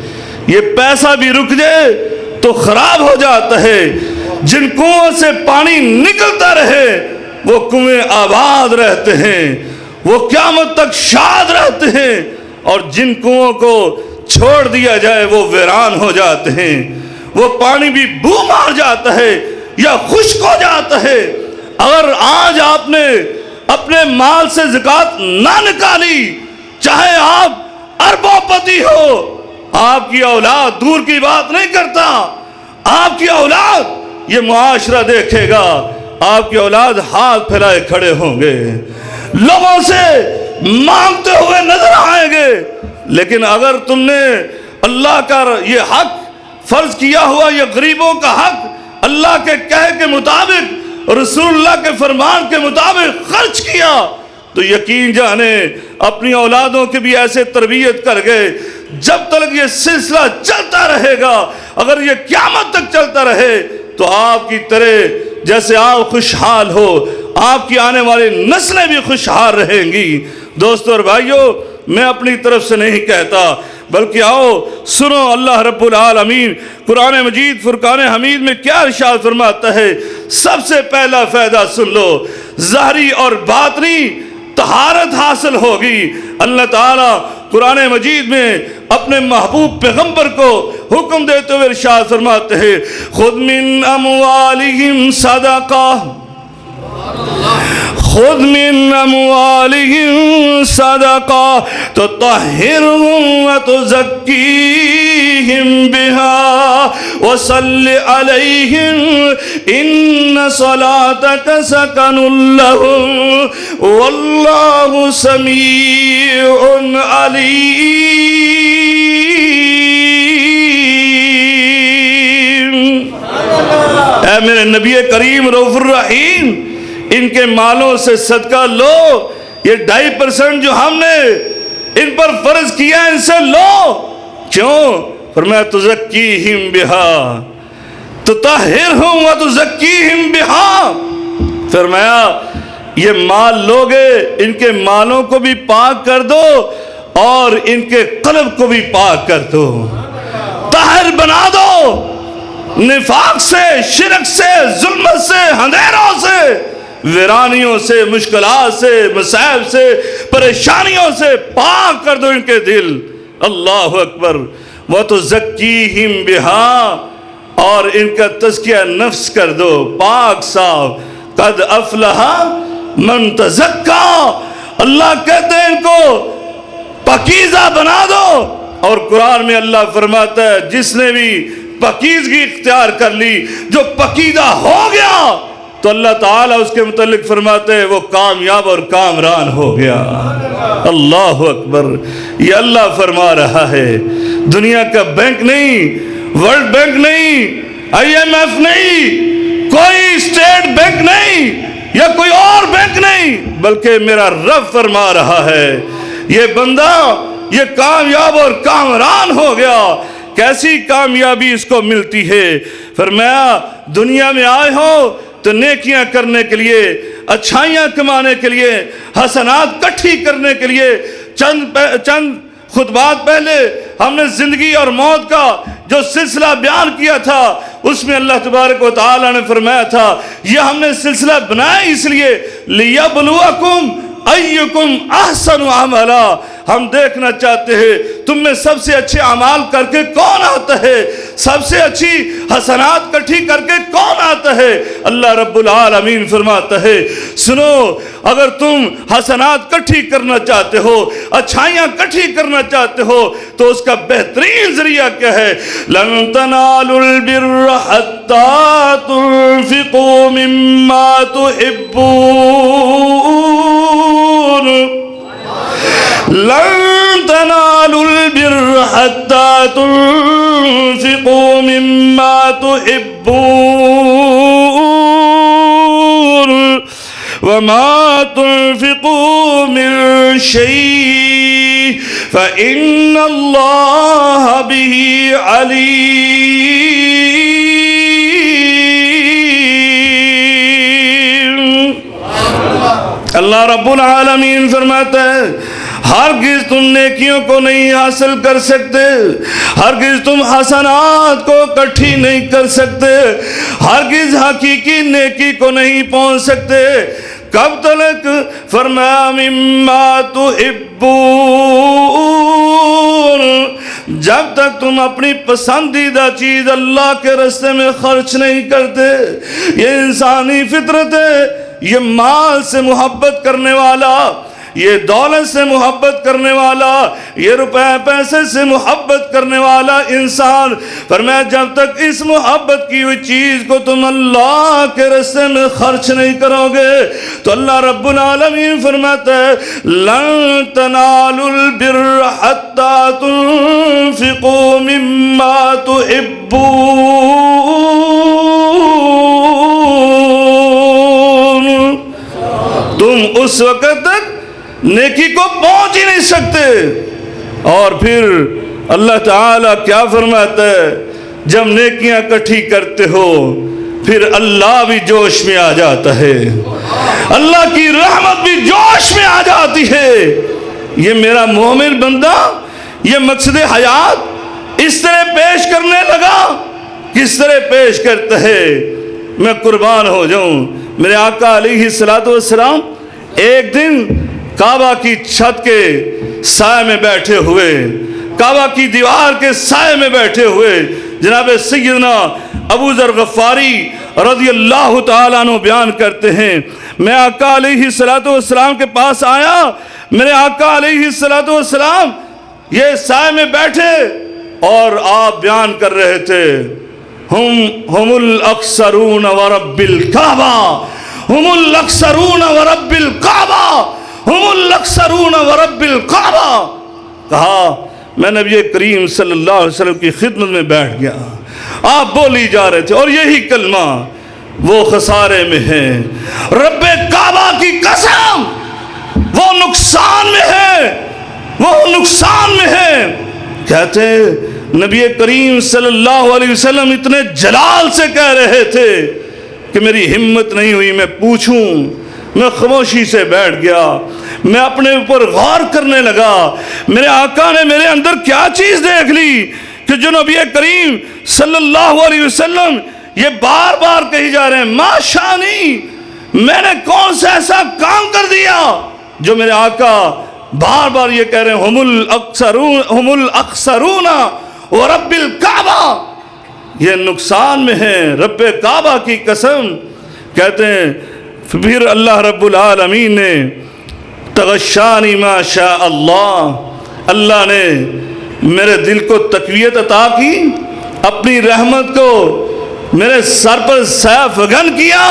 یہ پیسہ بھی رک جائے تو خراب ہو جاتا ہے۔ جن کنویں سے پانی نکلتا رہے وہ کنویں آباد رہتے ہیں، وہ قیامت تک شاد رہتے ہیں، اور جن کنووں کو چھوڑ دیا جائے وہ ویران ہو جاتے ہیں، وہ پانی بھی بو مار جاتا ہے یا خشک ہو جاتا ہے۔ اگر آج آپ نے اپنے مال سے زکوٰۃ نہ نکالی، چاہے آپ اربوں پتی ہو، آپ کی اولاد، دور کی بات نہیں کرتا، آپ کی اولاد، یہ معاشرہ دیکھے گا، آپ کی اولاد ہاتھ پھیلائے کھڑے ہوں گے، لوگوں سے مانگتے ہوئے نظر آئیں گے۔ لیکن اگر تم نے اللہ کا یہ حق فرض کیا ہوا، یہ غریبوں کا حق اللہ کے کہے کے مطابق، رسول اللہ کے فرمان کے مطابق خرچ کیا، تو یقین جانے اپنی اولادوں کی بھی ایسے تربیت کر گئے۔ جب تک یہ سلسلہ چلتا رہے گا، اگر یہ قیامت تک چلتا رہے، تو آپ کی طرح جیسے آپ خوشحال ہو، آپ کی آنے والی نسلیں بھی خوشحال رہیں گی۔ دوستو اور بھائیو، میں اپنی طرف سے نہیں کہتا، بلکہ آؤ سنو اللہ رب العالمین قرآن مجید فرقان حمید میں کیا ارشاد فرماتا ہے۔ سب سے پہلا فائدہ سن لو، ظاہری اور باطنی طہارت حاصل ہوگی۔ اللہ تعالیٰ قرآن مجید میں اپنے محبوب پیغمبر کو حکم دیتے ہوئے ارشاد فرماتے ہیں، خذ من اموالہم صدقہ، خذ من اموالہم صدقہ تطہرہم وتزکیہم بہا وصل علیہم ان صلاتک سکن لہم واللہ سمیع علیم۔ اے میرے نبی کریم رؤوف الرحیم، ان کے مالوں سے صدقہ لو، یہ 2.5% جو ہم نے ان پر فرض کیا ان سے لو۔ کیوں؟ فرمایا تزکیہم بہا، تطہرہم وتزکیہم بہا، فرمایا یہ مال لوگے، ان کے مالوں کو بھی پاک کر دو اور ان کے قلب کو بھی پاک کر دو، طاہر بنا دو، نفاق سے، شرک سے، ظلمت سے، اندھیروں سے، ویرانیوں سے، مشکلات سے، مصائب سے، پریشانیوں سے پاک کر دو ان کے دل۔ اللہ اکبر۔ وَتُزَكِّيهِمْ بِهَا، اور ان کا تزکیہ نفس کر دو، پاک صاف۔ قَدْ أَفْلَحَ مَنْ تَزَكَّى، اللہ کہتے ہیں ان کو پاکیزہ بنا دو۔ اور قرآن میں اللہ فرماتا ہے جس نے بھی پاکیزگی اختیار کر لی، جو پاکیزہ ہو گیا، تو اللہ تعالیٰ اس کے متعلق فرماتے ہیں وہ کامیاب اور کامران ہو گیا۔ اللہ اکبر۔ یہ اللہ فرما رہا ہے، دنیا کا بینک نہیں، ورلڈ بینک نہیں، IMF نہیں، کوئی اسٹیٹ بینک نہیں، یا کوئی اور بینک نہیں، بلکہ میرا رب فرما رہا ہے یہ بندہ یہ کامیاب اور کامران ہو گیا۔ کیسی کامیابی اس کو ملتی ہے؟ فرمایا دنیا میں آئے ہو تو نیکیاں کرنے کے لیے، اچھائیاں کمانے کے لیے، حسنات کٹھی کرنے کے لیے۔ چند خطبات پہلے ہم نے زندگی اور موت کا جو سلسلہ بیان کیا تھا، اس میں اللہ تبارک و تعالی نے فرمایا تھا یہ ہم نے سلسلہ بنایا اس لیے لِيَبْلُوَكُمْ أَيُّكُمْ أَحْسَنُ عَمَلًا، ہم دیکھنا چاہتے ہیں تم میں سب سے اچھے اعمال کر کے کون آتا ہے، سب سے اچھی حسنات کٹھی کر کے کون آتا ہے۔ اللہ رب العالمین فرماتا ہے سنو، اگر تم حسنات کٹھی کرنا چاہتے ہو، اچھائیاں کٹھی کرنا چاہتے ہو، تو اس کا بہترین ذریعہ کیا ہے؟ لَن تَنَالُوا الْبِرَّ حَتَّى تُنْفِقُوا مِمَّا تُحِبُّونَ، لَن تَنَالُوا الْبِرَّ حَتَّى تُنْفِقُوا مِمَّا تُحِبُّونَ وَمَا تُنْفِقُوا مِنْ شَيْءٍ فَإِنَّ اللَّهَ بِهِ عَلِيمٌ۔ اللہ رب العالمین فرماتا ہے ہرگز تم نیکیوں کو نہیں حاصل کر سکتے، ہرگز تم حسنات کو اکٹھی نہیں کر سکتے، ہرگز حقیقی نیکی کو نہیں پہنچ سکتے۔ کب تلک؟ فرمایا مما تحبون، جب تک تم اپنی پسندیدہ چیز اللہ کے راستے میں خرچ نہیں کرتے۔ یہ انسانی فطرت ہے، یہ مال سے محبت کرنے والا، یہ دولت سے محبت کرنے والا، یہ روپے پیسے سے محبت کرنے والا انسان، فرمایا جب تک اس محبت کی ہوئی چیز کو تم اللہ کے راستے میں خرچ نہیں کرو گے تو اللہ رب العالمین فرماتا ہے لن تنالوا البر حتى تنفقوا مما تحبون۔ تم اس وقت تک نیکی کو پہنچ ہی نہیں سکتے۔ اور پھر اللہ تعالیٰ کیا فرماتا ہے؟ جب نیکیاں اکٹھی کرتے ہو پھر اللہ بھی جوش میں آ جاتا ہے، اللہ کی رحمت بھی جوش میں آ جاتی ہے۔ یہ میرا مومن بندہ یہ مقصد حیات اس طرح پیش کرنے لگا، کس طرح پیش کرتا ہے؟ میں قربان ہو جاؤں، میرے آقا علیہ السلام ایک دن کعبہ کی چھت کے سائے میں بیٹھے ہوئے، کعبہ کی دیوار کے سائے میں بیٹھے ہوئے جناب سیدنا ابو ذر غفاری رضی اللہ تعالیٰ عنہ بیان کرتے ہیں میں آقا علیہ السلام کے پاس آیا، میرے آقا علیہ السلام یہ سائے میں بیٹھے اور آپ بیان کر رہے تھے ہم الاکثرون ورب الکعبہ، ہم الاکثرون ورب الکعبہ، ہم الاکثرون ورب الکعبہ۔ کہا میں نبی کریم صلی اللہ علیہ وسلم کی خدمت میں بیٹھ گیا، آپ بولی جا رہے تھے اور یہی کلمہ وہ خسارے میں ہے، رب کعبہ کی قسم وہ نقصان میں ہے، وہ نقصان میں ہے۔ کہتے نبی کریم صلی اللہ علیہ وسلم اتنے جلال سے کہہ رہے تھے کہ میری ہمت نہیں ہوئی میں پوچھوں، میں خاموشی سے بیٹھ گیا، میں اپنے اوپر غور کرنے لگا میرے آقا نے میرے اندر کیا چیز دیکھ لی کہ جو نبی کریم صلی اللہ علیہ وسلم یہ بار بار کہی جا رہے ہیں ما شانی، میں نے کون سا ایسا کام کر دیا جو میرے آقا بار بار یہ کہہ رہے ہیں ہم الاکثرون ورب الکعبہ، یہ نقصان میں ہے، رب کعبہ کی قسم۔ کہتے ہیں پھر اللہ رب العالمین نے تغشانی ما شاء اللہ، اللہ نے میرے دل کو تقویت عطا کی، اپنی رحمت کو میرے سر پر سایہ فگن کیا،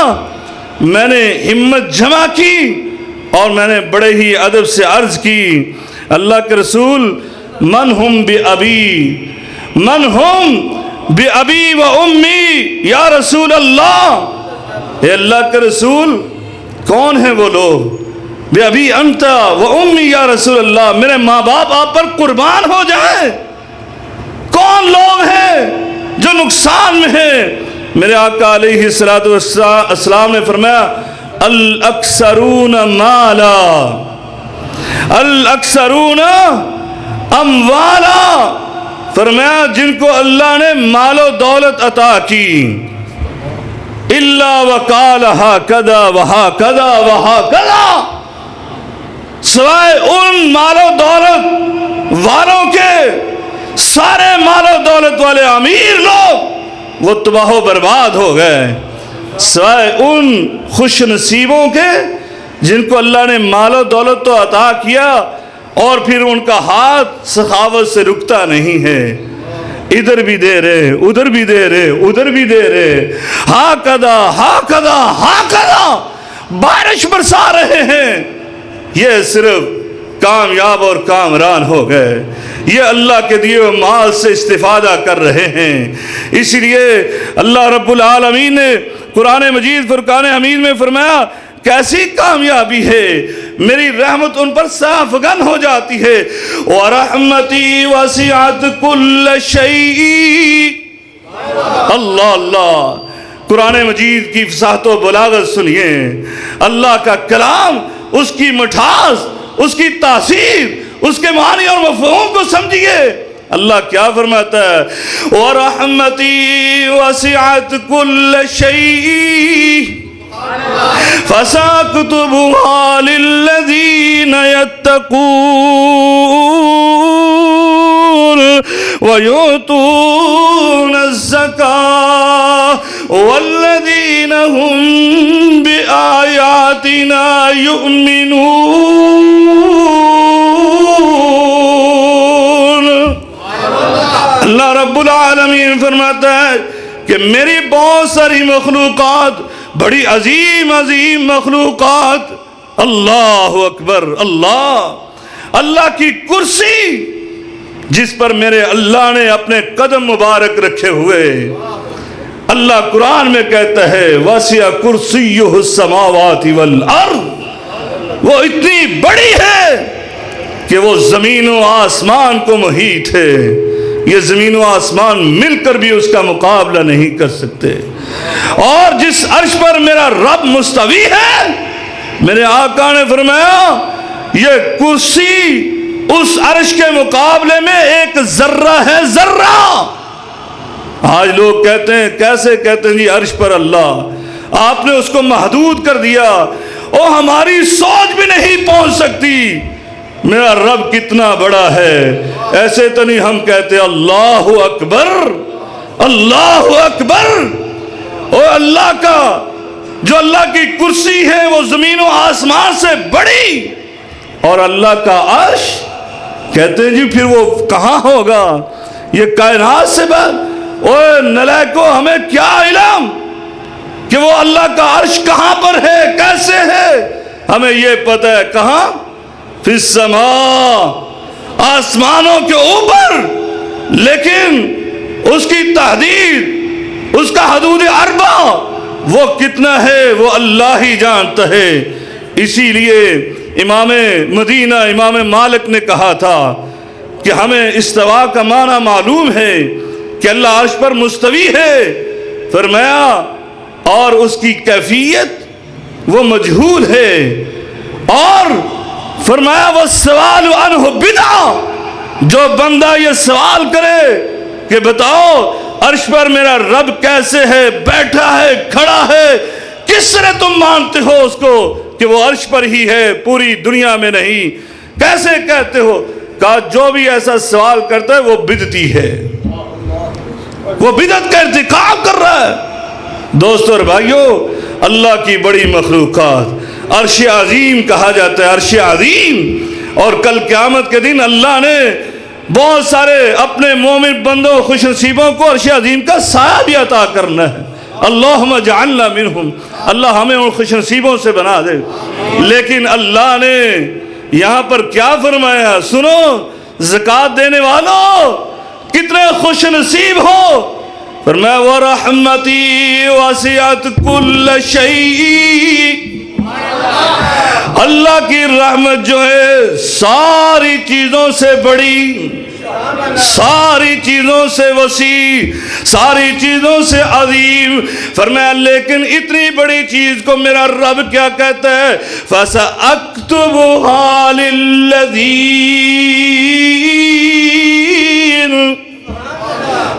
میں نے ہمت جمع کی اور میں نے بڑے ہی ادب سے عرض کی اللہ کے رسول من ہم بِأَبِي، من ہم بِأَبِي و امی یا رسول اللہ، اے اللہ کے رسول کون ہیں وہ لوگ؟ بِأَبِي أَنْتَ و امی یا رسول اللہ، میرے ماں باپ آپ پر قربان ہو جائیں۔ کون لوگ ہیں جو نقصان میں ہیں؟ میرے آقا علیہ السلام نے فرمایا الاکثرون مالا الاکثرون اموالا، فرمایا جن کو اللہ نے مال و دولت عطا کی، الا وقال ہاکذا وہاکذا وہاکذا، سوائے ان مال و دولت والوں کے، سارے مال و دولت والے امیر لوگ وہ تباہ و برباد ہو گئے، سوائے ان خوش نصیبوں کے جن کو اللہ نے مال و دولت تو عطا کیا اور پھر ان کا ہاتھ سخاوت سے رکتا نہیں ہے، ادھر بھی دے رہے ادھر بھی دے رہے ادھر بھی دے رہے، ہاکذا ہاکذا ہاکذا بارش برسا رہے ہیں، یہ صرف کامیاب اور کامران ہو گئے، یہ اللہ کے دیے ہوئے مال سے استفادہ کر رہے ہیں۔ اسی لیے اللہ رب العالمین نے قرآن مجید فرقان حمید میں فرمایا کیسی کامیابی ہے، میری رحمت ان پر صافگن ہو جاتی ہے، وَرَحْمَتِي وَسِعَتْ كُلَّ شَيْءٍ۔ اللہ اللہ، قرآن مجید کی فصاحت و بلاغت سنیے، اللہ کا کلام، اس کی مٹھاس، اس کی تاثیر، اس کے معنی اور مفہوم کو سمجھیے۔ اللہ کیا فرماتا ہے وَرَحْمَتِي وَسِعَتْ كُلَّ شَيْءٍ فَسَأَكْتُبُهَا لِلَّذِينَ يَتَّقُونَ وَيُؤْتُونَ الزَّكَاةَ وَالَّذِينَ هُمْ بِآيَاتِنَا يُؤْمِنُونَ۔ اللہ رب العالمین فرماتا ہے کہ میری بہت ساری مخلوقات، بڑی عظیم عظیم مخلوقات، اللہ اکبر، اللہ کی کرسی جس پر میرے اللہ نے اپنے قدم مبارک رکھے ہوئے، اللہ قرآن میں کہتا ہے وَسِعَ كُرْسِيُّهُ السَّمَاوَاتِ وَالْأَرْضِ، وہ اتنی بڑی ہے کہ وہ زمین و آسمان کو محیط ہے، یہ زمین و آسمان مل کر بھی اس کا مقابلہ نہیں کر سکتے۔ اور جس عرش پر میرا رب مستوی ہے، میرے آقا نے فرمایا یہ کرسی اس عرش کے مقابلے میں ایک ذرہ ہے، ذرہ۔ آج لوگ کہتے ہیں، کیسے کہتے ہیں جی عرش پر اللہ، آپ نے اس کو محدود کر دیا، وہ ہماری سوچ بھی نہیں پہنچ سکتی، میرا رب کتنا بڑا ہے۔ ایسے تو نہیں ہم کہتے اللہ اکبر، اللہ اکبر، اور اللہ کا جو اللہ کی کرسی ہے وہ زمین و آسمان سے بڑی، اور اللہ کا عرش کہتے ہیں جی پھر وہ کہاں ہوگا، یہ کائنات سے بات، اوہ نلائکو ہمیں کیا علم کہ وہ اللہ کا عرش کہاں پر ہے، کیسے ہے، ہمیں یہ پتہ ہے کہاں، فی السماء، آسمانوں کے اوپر، لیکن اس کی تحدید، اس کا حدود اربع وہ کتنا ہے وہ اللہ ہی جانتا ہے۔ اسی لیے امام مدینہ امام مالک نے کہا تھا کہ ہمیں استوا کا معنی معلوم ہے کہ اللہ عرش پر مستوی ہے، فرمایا اور اس کی کیفیت وہ مجہول ہے، اور فرمایا وَالسَّوَالُ عَنْهُ بِدْعَةٌ، جو بندہ یہ سوال کرے کہ بتاؤ عرش پر میرا رب کیسے ہے، بیٹھا ہے، کھڑا ہے، کس طرح تم مانتے ہو اس کو کہ وہ عرش پر ہی ہے، پوری دنیا میں نہیں، کیسے کہتے ہو؟ کہا جو بھی ایسا سوال کرتا ہے وہ بدعتی ہے، وہ بدعت کا ارتکاب کر رہا ہے۔ دوستو اور بھائیو، اللہ کی بڑی مخلوقات، عرش عظیم کہا جاتا ہے، عرش عظیم، اور کل قیامت کے دن اللہ نے بہت سارے اپنے مومن بندوں خوش نصیبوں کو عرش عظیم کا سایہ بھی عطا کرنا ہے۔ اللہم اجعلنا منہم، اللہ ہمیں ان خوش نصیبوں سے بنا دے۔ لیکن اللہ نے یہاں پر کیا فرمایا، سنو زکوٰۃ دینے والوں کتنے خوش نصیب ہو، فرمایا وَرَحْمَتِي وَسِعَتْ كُلَّ شَيْءٍ، اللہ کی رحمت جو ہے ساری چیزوں سے بڑی، ساری چیزوں سے وسیع، ساری چیزوں سے عظیم۔ فرمایا لیکن اتنی بڑی چیز کو میرا رب کیا کہتا ہے؟ فَسَأَكْتُبُهَا لِلَّذِينَ،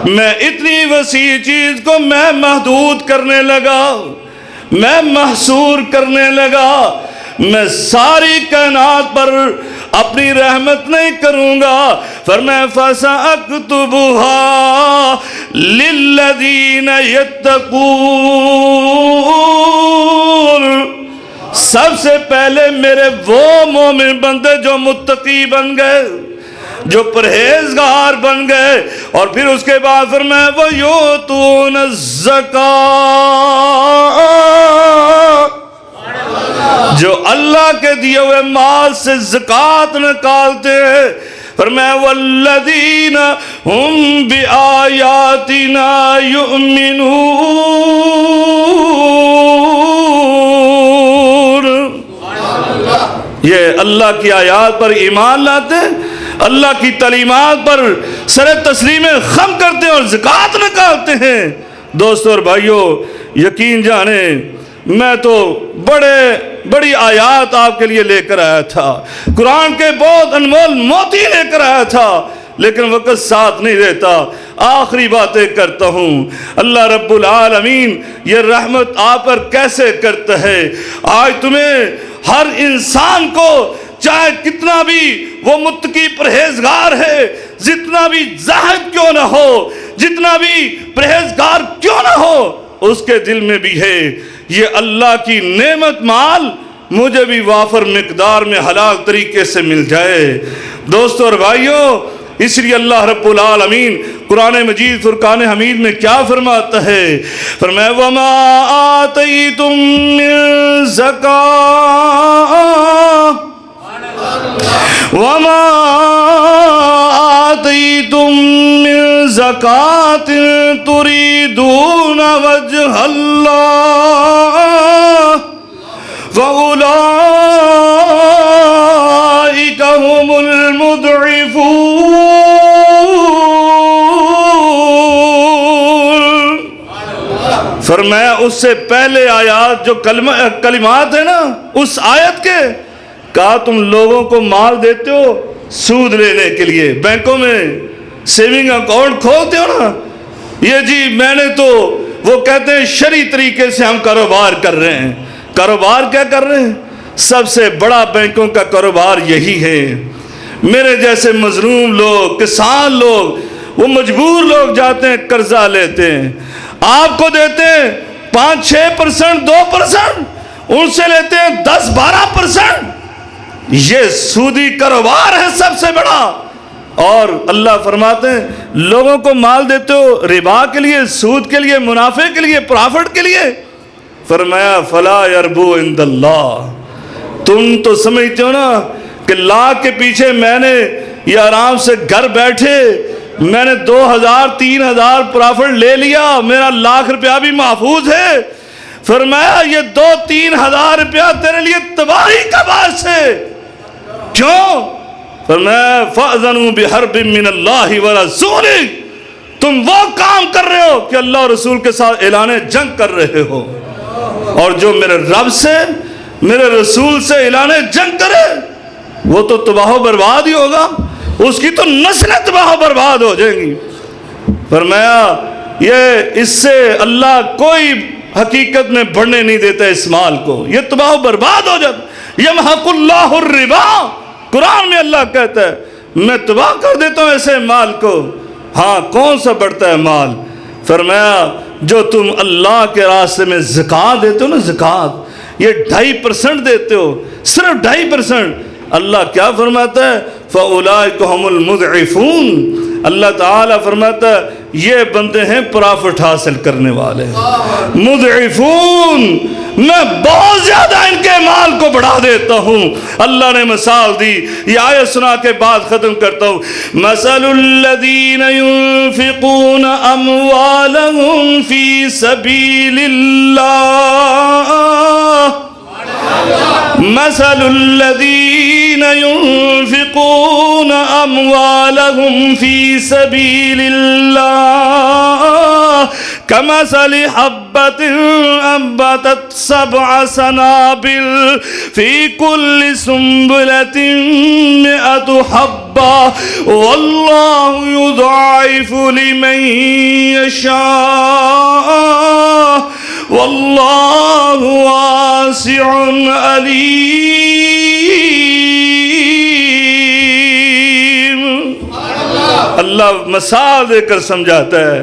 میں اتنی وسیع چیز کو میں محدود کرنے لگا، میں محصور کرنے لگا، میں ساری کائنات پر اپنی رحمت نہیں کروں گا۔ فرمایا فَسَأَكْتُبُهَا لِلَّذِينَ يَتَّقُونَ، سب سے پہلے میرے وہ مومن بندے جو متقی بن گئے، جو پرہیزگار بن گئے، اور پھر اس کے بعد فرمایا وَيُؤْتُونَ الزَّكَاةَ، جو اللہ کے دیے ہوئے مال سے زکوٰۃ نکالتے ہیں۔ فرمایا وَالَّذِينَ هُمْ بِآيَاتِنَا يُؤْمِنُونَ، یہ اللہ کی آیات پر ایمان لاتے ہیں، اللہ کی تعلیمات پر سر تسلیم خم کرتے ہیں اور زکوٰۃ نکالتے ہیں۔ دوستو اور بھائیو، یقین جانیں میں تو بڑی آیات آپ کے لیے لے کر آیا تھا، قرآن کے بہت انمول موتی لے کر آیا تھا، لیکن وقت ساتھ نہیں دیتا۔ آخری باتیں کرتا ہوں، اللہ رب العالمین یہ رحمت آپ پر کیسے کرتا ہے؟ آج تمہیں ہر انسان کو، چاہے کتنا بھی وہ متقی پرہیزگار ہے، جتنا بھی زاہد کیوں نہ ہو، جتنا بھی پرہیزگار کیوں نہ ہو، اس کے دل میں بھی ہے یہ اللہ کی نعمت مال مجھے بھی وافر مقدار میں حلال طریقے سے مل جائے۔ دوستو اور بھائیو، اس لیے اللہ رب العالمین قرآن مجید فرقان حمید میں کیا فرماتا ہے؟ فرمایا وَمَا آتَيْتُم مِّن زَكَاةٍ وَمَا آتَيْتُم مِّن زَكَاةٍ تُرِيدُونَ وَجْهَ اللَّهِ فَأُولَئِكَ هُمُ الْمُضْعِفُونَ۔ فرمایا اس سے پہلے آیات جو کلمات ہیں نا، اس آیت کے کہا تم لوگوں کو مال دیتے ہو سود لینے کے لیے، بینکوں میں سیونگ اکاؤنٹ کھولتے ہو نا، یہ جی میں نے تو، وہ کہتے ہیں شرعی طریقے سے ہم کاروبار کر رہے ہیں۔ کاروبار کیا کر رہے ہیں؟ سب سے بڑا بینکوں کا کاروبار یہی ہے۔ میرے جیسے مظلوم لوگ، کسان لوگ، وہ مجبور لوگ جاتے ہیں قرضہ لیتے ہیں، آپ کو دیتے ہیں 5-6%، 2%، ان سے لیتے ہیں 10-12%۔ یہ سودی کاروبار ہے سب سے بڑا۔ اور اللہ فرماتے ہیں لوگوں کو مال دیتے ہو ربا کے لیے، سود کے لیے، منافع کے لیے، پرافٹ کے لیے۔ فرمایا فلا یربو عند اللہ، تم تو سمجھتے ہو نا کہ لاکھ کے پیچھے میں نے یہ آرام سے گھر بیٹھے میں نے 2000-3000 پرافٹ لے لیا، میرا 1,00,000 روپیہ بھی محفوظ ہے۔ فرمایا یہ 2-3 ہزار روپیہ تیرے لیے تباہی کا باعث ہے۔ کیوں؟ فرمایا فَأْذَنُوا بِحَرْبٍ مِّنَ اللَّهِ وَرَسُولِهِ، تم وہ کام کر رہے ہو کہ اللہ اور رسول کے ساتھ اعلان جنگ کر رہے ہو، اور جو میرے رب سے، میرے رسول سے اعلان جنگ کرے وہ تو تباہ و برباد ہی ہوگا، اس کی تو نسلیں تباہ و برباد ہو جائیں گی۔ فرمایا یہ اس سے اللہ کوئی حقیقت میں بڑھنے نہیں دیتا اس مال کو، یہ تباہ و برباد ہو جاتا۔ یمحق اللہ الربا، قرآن میں اللہ کہتا ہے میں تباہ کر دیتا ہوں ایسے مال کو۔ ہاں کون سا بڑھتا ہے مال؟ فرمایا جو تم اللہ کے راستے میں زکوٰۃ دیتے ہو نا، زکوٰۃ یہ 2.5% دیتے ہو، صرف 2.5%۔ اللہ کیا فرماتا ہے؟ فَأُولَئِكَ هُمُ الْمُضْعِفُونَ، اللہ تعالیٰ فرماتا ہے یہ بندے ہیں پرافٹ حاصل کرنے والے، مضعفون، میں بہت زیادہ ان کے مال کو بڑھا دیتا ہوں۔ اللہ نے مثال دی، یہ آیت سنا کے بعد ختم کرتا ہوں۔ مَثَلُ الَّذِينَ يُنفِقُونَ أَمْوَالَهُمْ فِي سَبِيلِ اللَّهِ مثل الذين ينفقون أموالهم في سبيل الله كمثل حبة أنبتت 7 سنابل في كل سنبلة 100 حبة والله يضاعف لمن يشاء والله واسع علیم۔ اللہ مثال دے کر سمجھاتا ہے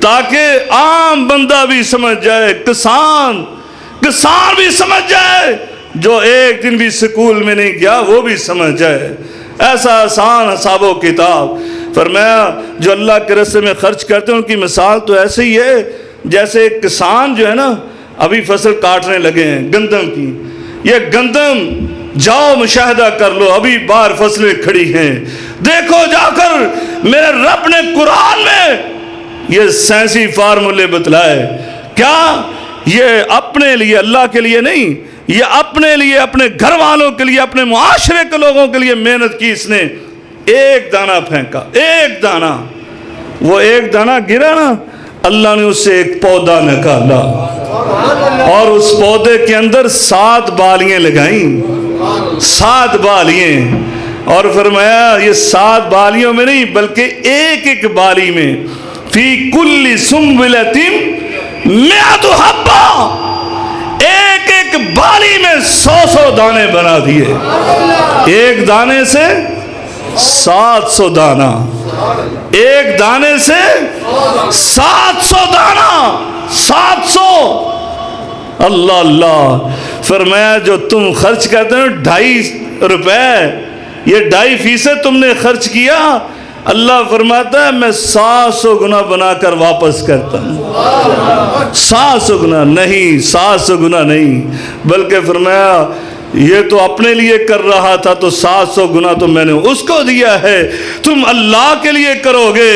تاکہ عام بندہ بھی سمجھ جائے، کسان بھی سمجھ جائے، جو ایک دن بھی سکول میں نہیں گیا وہ بھی سمجھ جائے۔ ایسا آسان حساب و کتاب۔ فرمایا جو اللہ کے راستے میں خرچ کرتے ہیں ان کی مثال تو ایسے ہی ہے جیسے ایک کسان جو ہے نا ابھی فصل کاٹنے لگے ہیں گندم کی۔ یہ گندم جاؤ مشاہدہ کر لو، ابھی باہر فصلیں کھڑی ہیں، دیکھو جا کر میرے رب نے قرآن میں یہ سائنسی فارمولے بتلائے۔ کیا؟ یہ اپنے لیے، اللہ کے لیے نہیں، یہ اپنے لیے، اپنے گھر والوں کے لیے، اپنے معاشرے کے لوگوں کے لیے محنت کی۔ اس نے ایک دانہ پھینکا، ایک دانہ، وہ ایک دانہ گرا نا، اللہ نے اس سے ایک پودا نکالا اور اس پودے کے اندر 7 بالیاں لگائیں، 7 بالیاں، اور فرمایا یہ 7 بالیوں میں نہیں بلکہ ایک ایک بالی میں فی کل سنبلۃ 100 حبہ، ایک ایک بالی میں 100 دانے بنا دیے، ایک دانے سے 700 دانہ، ایک دانے سے 700 دانہ، 700۔ اللہ اللہ۔ فرمایا جو تم خرچ کرتے ہو 2.5 روپے، یہ 2.5% تم نے خرچ کیا، اللہ فرماتا ہے میں 700 گنا بنا کر واپس کرتا ہوں۔ 700 گنا نہیں، 700 گنا نہیں، بلکہ فرمایا یہ تو اپنے لیے کر رہا تھا تو 700 گنا تو میں نے اس کو دیا ہے، تم اللہ کے لیے کرو گے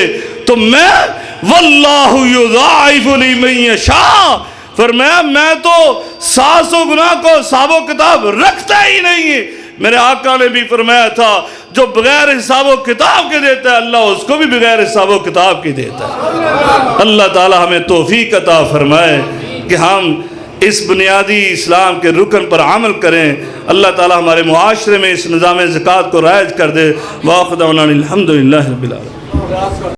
تو میں واللہ یضاعف لمن یشاء، فرمایا میں تو 700 گنا کو حساب و کتاب رکھتا ہی نہیں ہے۔ میرے آقا نے بھی فرمایا تھا جو بغیر حساب و کتاب کے دیتا ہے اللہ اس کو بھی بغیر حساب و کتاب کے دیتا ہے۔ اللہ تعالی ہمیں توفیق عطا فرمائے کہ ہم اس بنیادی اسلام کے رکن پر عمل کریں۔ اللہ تعالی ہمارے معاشرے میں اس نظام زکوٰۃ کو رائج کر دے۔ وآخر دعوانا الحمدللہ رب العالمین۔